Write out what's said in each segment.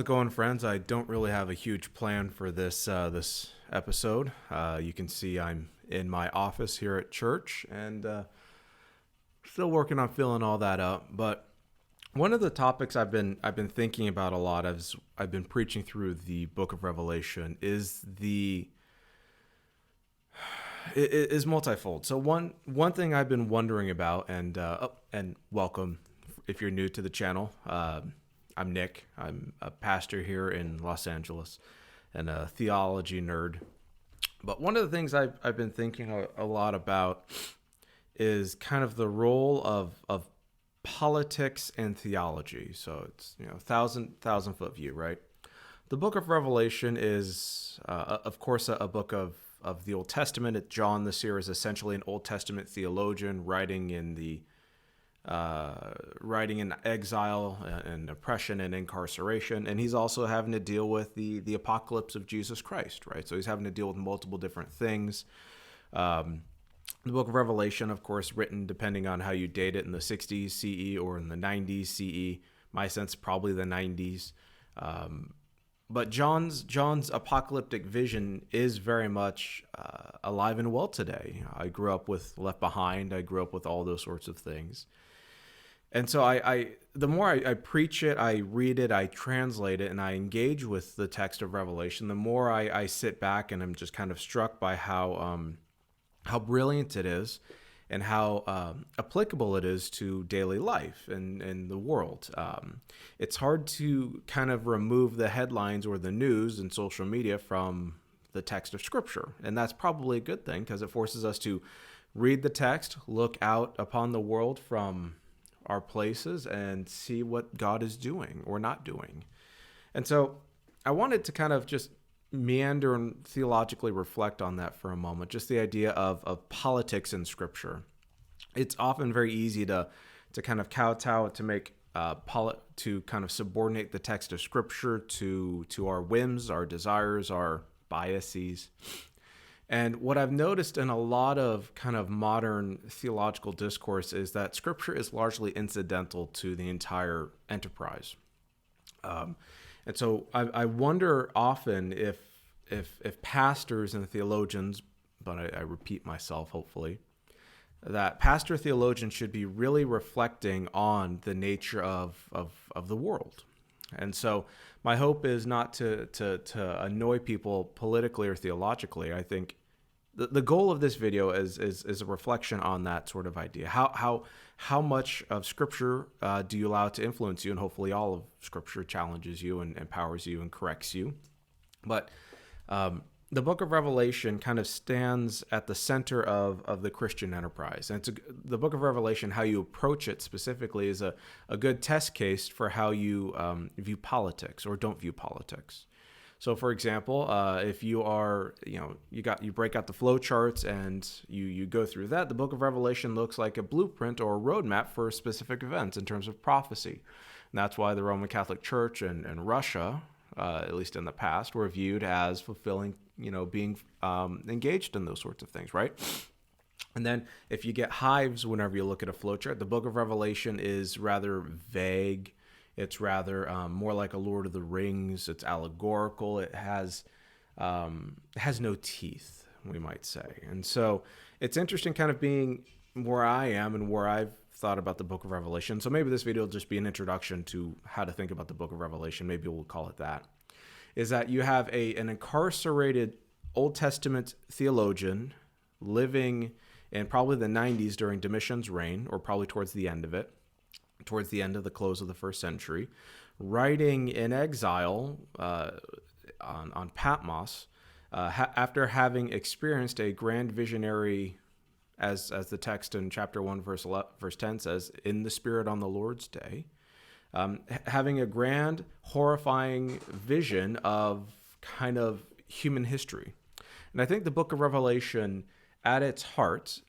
going, friends? I don't really have a huge plan for this episode. You can see I'm in my office here at church and still working on filling all that up. But one of the topics I've been thinking about a lot as I've been preaching through the Book of Revelation is multifold. So one thing I've been wondering about, and welcome if you're new to the channel. I'm Nick. I'm a pastor here in Los Angeles and a theology nerd. But one of the things I've been thinking a lot about is kind of the role of politics and theology. So it's, thousand foot view, right? The Book of Revelation is, of course, a book of the Old Testament. John this year is essentially an Old Testament theologian writing in exile and oppression and incarceration, and he's also having to deal with the apocalypse of Jesus Christ, right? So he's having to deal with multiple different things. The Book of Revelation, of course, written depending on how you date it in the 60s CE or in the 90s CE. My sense, probably the 90s. But John's apocalyptic vision is very much alive and well today. I grew up with Left Behind. I grew up with all those sorts of things. And so the more I preach it, I read it, I translate it, and I engage with the text of Revelation, the more I sit back and I'm just kind of struck by how brilliant it is and how applicable it is to daily life and the world. It's hard to kind of remove the headlines or the news and social media from the text of Scripture. And that's probably a good thing because it forces us to read the text, look out upon the world from our places and see what God is doing or not doing. And so I wanted to kind of just meander and theologically reflect on that for a moment, just the idea of politics in Scripture. It's often very easy to kind of kowtow, to make to kind of subordinate the text of Scripture to our whims, our desires, our biases. And what I've noticed in a lot of kind of modern theological discourse is that Scripture is largely incidental to the entire enterprise. And so I wonder often if pastors and theologians, but I repeat myself hopefully, that pastor theologians should be really reflecting on the nature of the world. And so my hope is not to annoy people politically or theologically. I think the goal of this video is a reflection on that sort of idea. How much of Scripture do you allow to influence you? And hopefully all of Scripture challenges you and empowers you and corrects you. But the Book of Revelation kind of stands at the center of the Christian enterprise. And the Book of Revelation, how you approach it specifically, is a good test case for how you view politics or don't view politics. So, for example, if you are, you break out the flow charts and you go through that, the Book of Revelation looks like a blueprint or a roadmap for specific events in terms of prophecy. And that's why the Roman Catholic Church and Russia, at least in the past, were viewed as fulfilling, being engaged in those sorts of things, right? And then if you get hives whenever you look at a flowchart, the Book of Revelation is rather vague. It's rather more like a Lord of the Rings. It's allegorical. It has no teeth, we might say. And so it's interesting kind of being where I am and where I've thought about the Book of Revelation. So maybe this video will just be an introduction to how to think about the Book of Revelation. Maybe we'll call it that. Is that you have an incarcerated Old Testament theologian living in probably the 90s during Domitian's reign, or probably towards the end of it, towards the end of the close of the first century, writing in exile on Patmos after having experienced a grand visionary, as the text in chapter 1, verse 10 says, in the Spirit on the Lord's day, having a grand, horrifying vision of kind of human history. And I think the Book of Revelation, at its heart,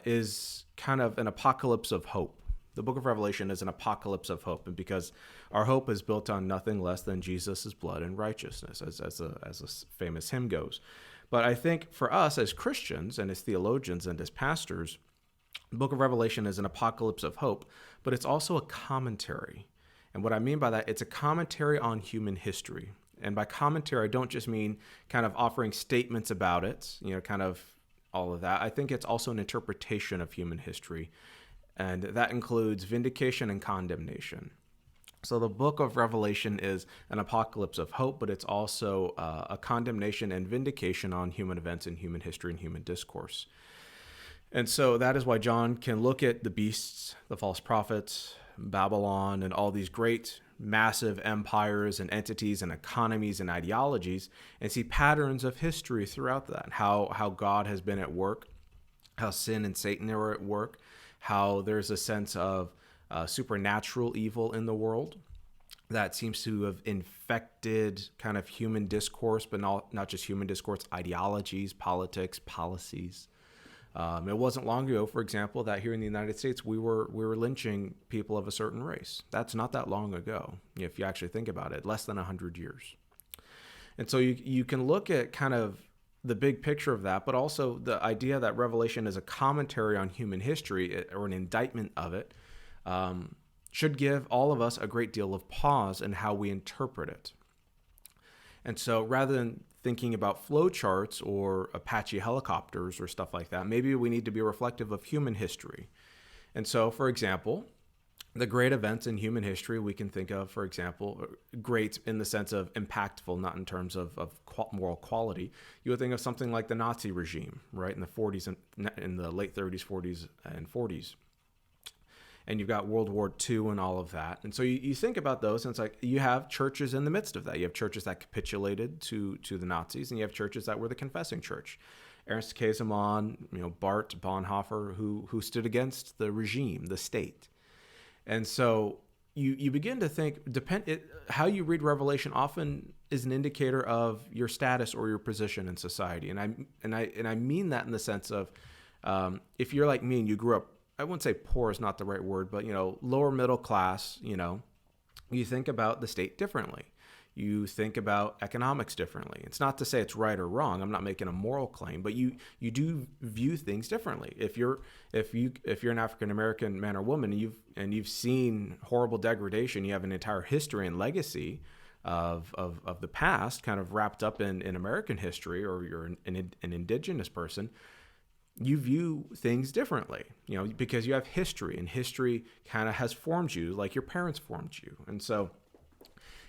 is kind of an apocalypse of hope. The Book of Revelation is an apocalypse of hope, and because our hope is built on nothing less than Jesus' blood and righteousness, as a famous hymn goes. But I think for us as Christians and as theologians and as pastors, the Book of Revelation is an apocalypse of hope, but it's also a commentary. And what I mean by that, it's a commentary on human history. And by commentary, I don't just mean kind of offering statements about it, kind of all of that. I think it's also an interpretation of human history. And that includes vindication and condemnation. So the book of Revelation is an apocalypse of hope, but it's also a condemnation and vindication on human events and human history and human discourse. And so that is why John can look at the beasts, the false prophets, Babylon, and all these great massive empires and entities and economies and ideologies and see patterns of history throughout that, how God has been at work, how sin and Satan are at work, how there's a sense of supernatural evil in the world that seems to have infected kind of human discourse, but not just human discourse, ideologies, politics, policies. It wasn't long ago, for example, that here in the United States, we were lynching people of a certain race. That's not that long ago, if you actually think about it, less than 100 years. And so you can look at kind of the big picture of that, but also the idea that Revelation is a commentary on human history or an indictment of it should give all of us a great deal of pause in how we interpret it. And so rather than thinking about flowcharts or Apache helicopters or stuff like that, maybe we need to be reflective of human history. And so, for example, the great events in human history we can think of, for example, great in the sense of impactful, not in terms of moral quality. You would think of something like the Nazi regime, right, in the 40s and in the late 30s, 40s, and 40s. And you've got World War II and all of that. And so you think about those, and it's like you have churches in the midst of that. You have churches that capitulated to the Nazis, and you have churches that were the confessing church. Ernst Käsemann, Bart Bonhoeffer, who stood against the regime, the state. And so you begin to think, how you read Revelation often is an indicator of your status or your position in society. And I mean that in the sense of if you're like me and you grew up, I wouldn't say poor is not the right word, but, lower middle class, you think about the state differently. You think about economics differently. It's not to say it's right or wrong. I'm not making a moral claim, but you do view things differently. If you're an African American man or woman and you've seen horrible degradation, you have an entire history and legacy of the past kind of wrapped up in American history, or you're an indigenous person, you view things differently, because you have history, and history kind of has formed you like your parents formed you. And so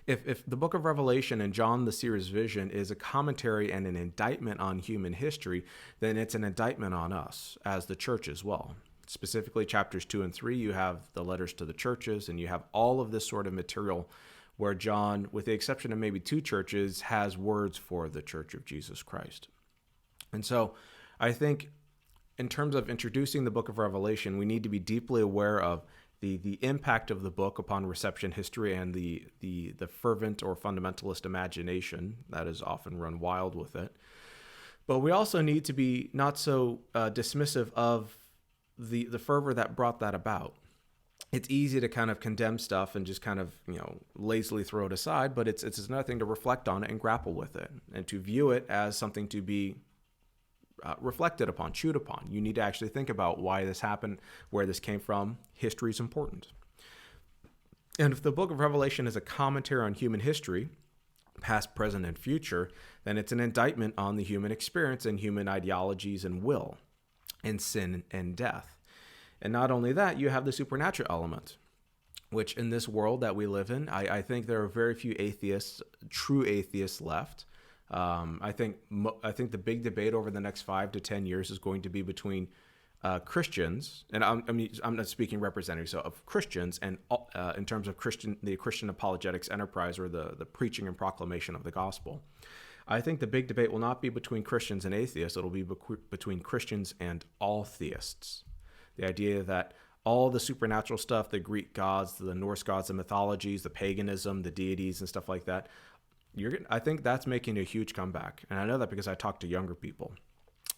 if the book of Revelation and John the seer's vision is a commentary and an indictment on human history, then it's an indictment on us as the church as well. Specifically, chapters 2 and 3, you have the letters to the churches, and you have all of this sort of material where John, with the exception of maybe 2 churches, has words for the Church of Jesus Christ. And so I think in terms of introducing the book of Revelation, we need to be deeply aware of the impact of the book upon reception history and the fervent or fundamentalist imagination that is often run wild with it. But we also need to be not so dismissive of the fervor that brought that about. It's easy to kind of condemn stuff and just kind of, lazily throw it aside, but it's another thing to reflect on it and grapple with it, and to view it as something to be reflected upon, chewed upon. You need to actually think about why this happened, where this came from. History is important. And if the book of Revelation is a commentary on human history, past, present, and future, then it's an indictment on the human experience and human ideologies and will, and sin and death. And not only that, you have the supernatural element, which in this world that we live in, I think there are very few true atheists left. I think the big debate over the next 5 to 10 years is going to be between Christians, and I'm not speaking representative, so of Christians, and in terms of the Christian apologetics enterprise, or the preaching and proclamation of the gospel. I think the big debate will not be between Christians and atheists. It'll be between Christians and all theists. The idea that all the supernatural stuff, the Greek gods, the Norse gods, the mythologies, the paganism, the deities, and stuff like that, I think that's making a huge comeback. And I know that because I talk to younger people.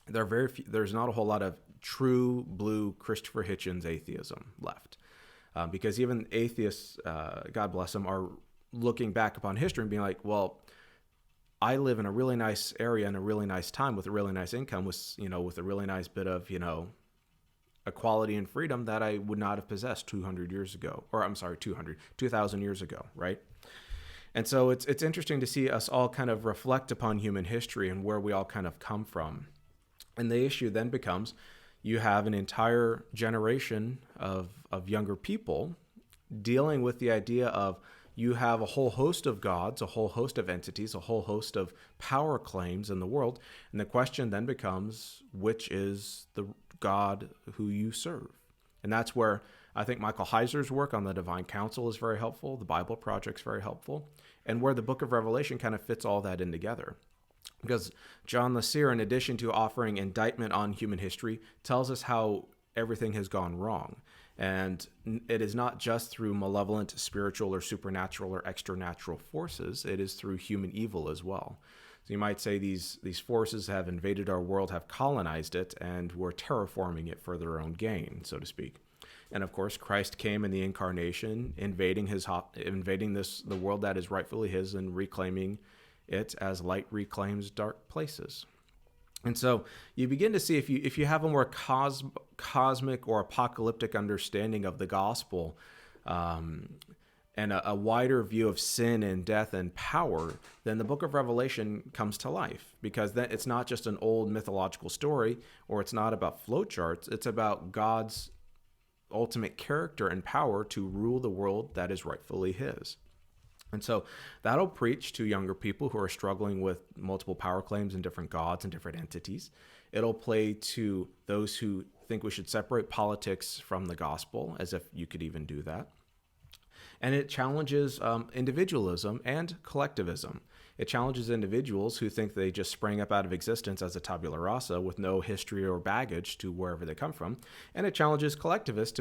There's not a whole lot of true blue Christopher Hitchens atheism left. Because even atheists, God bless them, are looking back upon history and being like, well, I live in a really nice area in a really nice time with a really nice income, with a really nice bit of, equality and freedom that I would not have possessed 200 years ago, or I'm sorry, 2,000 years ago, right? And so it's interesting to see us all kind of reflect upon human history and where we all kind of come from. And the issue then becomes, you have an entire generation of younger people dealing with the idea of, you have a whole host of gods, a whole host of entities, a whole host of power claims in the world. And the question then becomes, which is the God who you serve? And that's where I think Michael Heiser's work on the Divine Council is very helpful. The Bible Project's very helpful. And where the book of Revelation kind of fits all that in together. Because John LaSere, in addition to offering indictment on human history, tells us how everything has gone wrong. And it is not just through malevolent, spiritual, or supernatural, or extranatural forces. It is through human evil as well. So you might say these forces have invaded our world, have colonized it, and we're terraforming it for their own gain, so to speak. And of course, Christ came in the incarnation, invading the world that is rightfully his, and reclaiming it as light reclaims dark places. And so you begin to see, if you have a more cosmic or apocalyptic understanding of the gospel, and a wider view of sin and death and power, then the book of Revelation comes to life, because then it's not just an old mythological story, or it's not about flowcharts. It's about God's ultimate character and power to rule the world that is rightfully his. And so that'll preach to younger people who are struggling with multiple power claims and different gods and different entities. It'll play to those who think we should separate politics from the gospel, as if you could even do that. And it challenges individualism and collectivism. It challenges individuals who think they just sprang up out of existence as a tabula rasa with no history or baggage to wherever they come from. And it challenges collectivists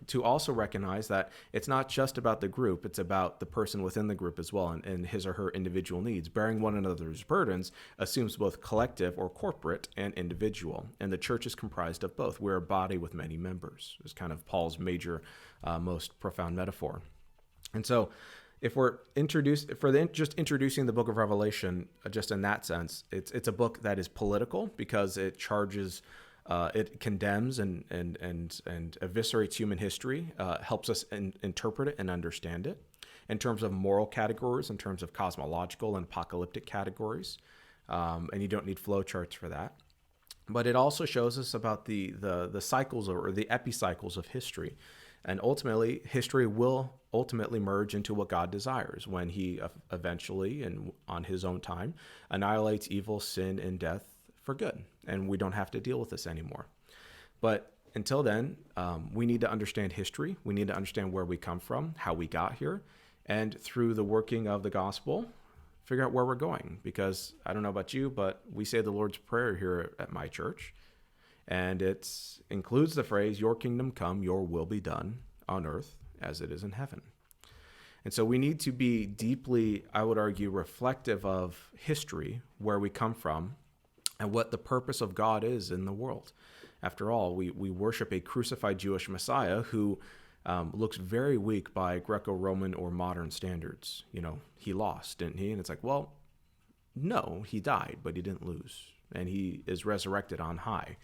to also recognize that it's not just about the group, it's about the person within the group as well, and his or her individual needs. Bearing one another's burdens assumes both collective or corporate and individual. And the church is comprised of both. We're a body with many members, is kind of Paul's major, most profound metaphor. And so if we're just introducing the book of Revelation, just in that sense, it's a book that is political, because it charges, it condemns and eviscerates human history, helps us interpret it and understand it in terms of moral categories, in terms of cosmological and apocalyptic categories, and you don't need flowcharts for that. But it also shows us about the cycles or the epicycles of history. And ultimately, history will ultimately merge into what God desires when he eventually, and on his own time, annihilates evil, sin, and death for good. And we don't have to deal with this anymore. But until then, we need to understand history. We need to understand where we come from, how we got here, and through the working of the gospel, figure out where we're going. Because I don't know about you, but we say the Lord's Prayer here at my church. And it includes the phrase, your kingdom come, your will be done on earth as it is in heaven. And so we need to be deeply, I would argue, reflective of history, where we come from, and what the purpose of God is in the world. After all, we worship a crucified Jewish Messiah who looks very weak by Greco-Roman or modern standards. You know, he lost, didn't he? And it's like, well, no, he died, but he didn't lose. And he is resurrected on high.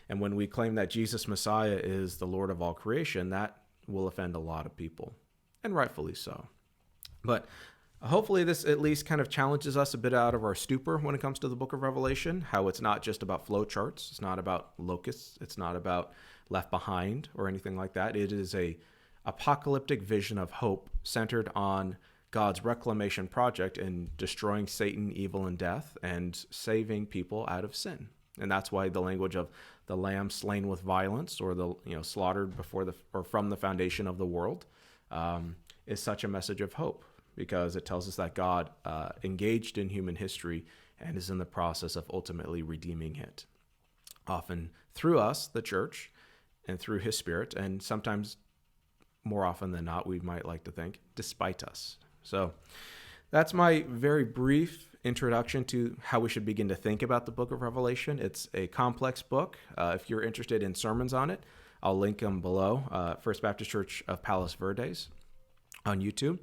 And when we claim that Jesus Messiah is the Lord of all creation, that will offend a lot of people, and rightfully so. But hopefully this at least kind of challenges us a bit out of our stupor when it comes to the book of Revelation, how it's not just about flowcharts, it's not about locusts, it's not about left behind or anything like that. It is a apocalyptic vision of hope centered on God's reclamation project in destroying Satan, evil, and death, and saving people out of sin. And that's why the language of the lamb slain with violence, or the slaughtered from the foundation of the world, is such a message of hope, because it tells us that God engaged in human history and is in the process of ultimately redeeming it, often through us, the church, and through his Spirit, and sometimes, more often than not, we might like to think, despite us. So that's my very brief introduction to how we should begin to think about the book of Revelation. It's a complex book. If you're interested in sermons on it, I'll link them below. First Baptist Church of Palos Verdes on YouTube.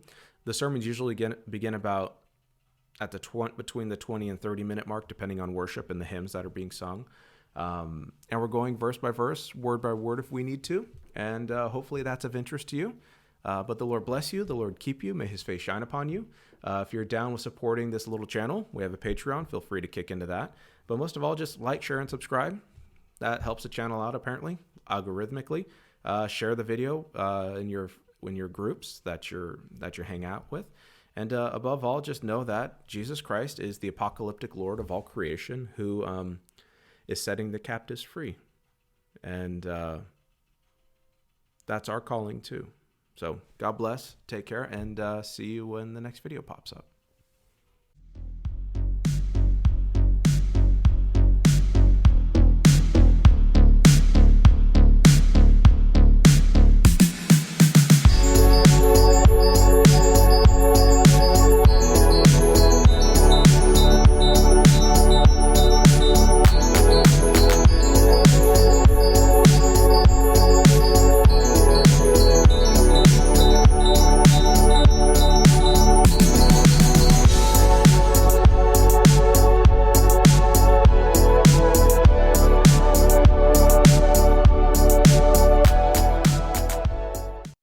The sermons usually begin about at between the 20 and 30 minute mark, depending on worship and the hymns that are being sung. And we're going verse by verse, word by word if we need to. And hopefully that's of interest to you. But the Lord bless you. The Lord keep you. May his face shine upon you. If you're down with supporting this little channel, we have a Patreon. Feel free to kick into that. But most of all, just like, share, and subscribe. That helps the channel out, apparently, algorithmically. Share the video in your groups that you hang out with. And above all, just know that Jesus Christ is the apocalyptic Lord of all creation who is setting the captives free. And that's our calling too. So God bless, take care, and see you when the next video pops up.